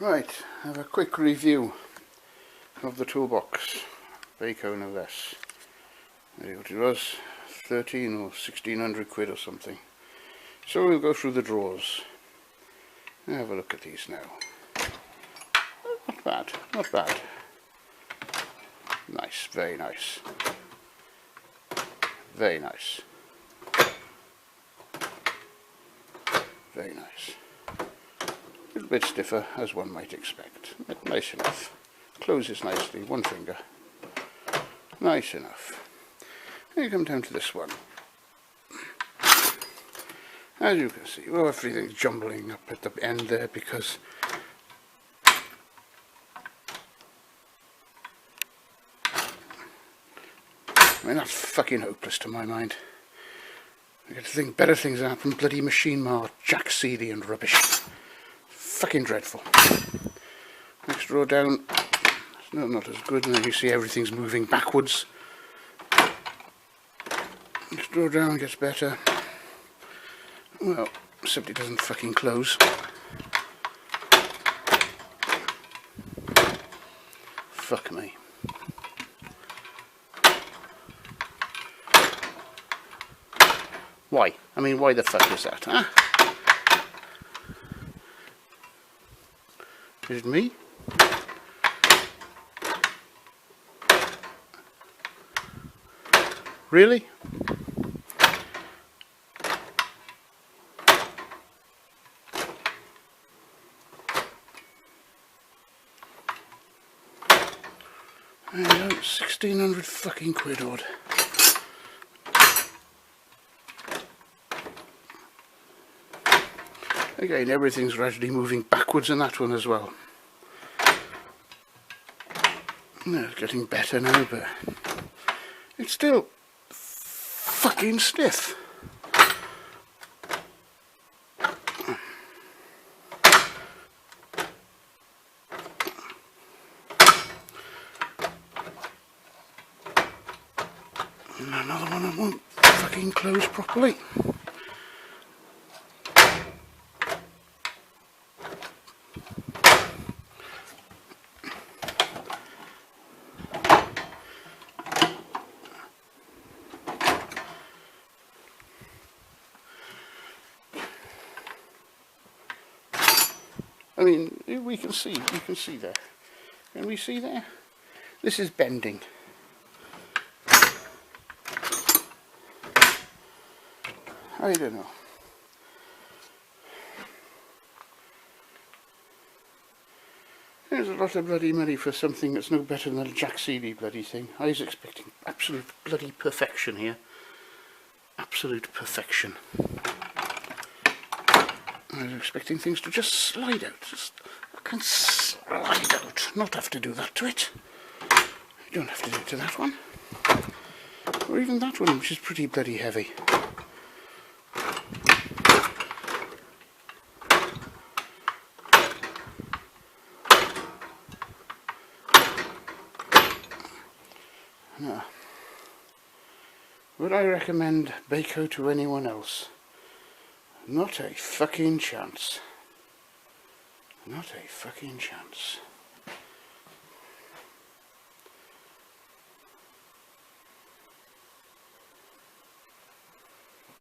Right, have a quick review of the toolbox, Bahco no less. There what it was, 13 or 1600 quid or something. So we'll go through the drawers. Have a look at these now. Not bad, not bad. Nice, very nice. Very nice. Very nice. A little bit stiffer, as one might expect, but nice enough. Closes nicely, one finger. Nice enough. Then you come down to this one. As you can see, well, everything's jumbling up at the end there because I mean, that's fucking hopeless to my mind. I get to think better things happen, bloody Machine Mart, Jack Seeley and rubbish. Fucking dreadful. Next drawer down, it's not as good, and then you see everything's moving backwards. Next drawer down gets better. Well, except it doesn't fucking close. Fuck me. Why? I mean, why the fuck is that, huh? Is it me? Really? There you go, 1600 fucking quid odd. Again, everything's gradually moving backwards in that one as well. No, it's getting better now, but it's still fucking stiff. And another one that won't fucking close properly. I mean, we can see there. Can we see there? This is bending. I don't know. There's a lot of bloody money for something that's no better than a Jack Seeley bloody thing. I was expecting absolute bloody perfection here. Absolute perfection. I was expecting things to just slide out. Just fucking slide out. Not have to do that to it. You don't have to do it to that one. Or even that one, which is pretty bloody heavy. No. Would I recommend Bahco to anyone else? Not a fucking chance. Not a fucking chance.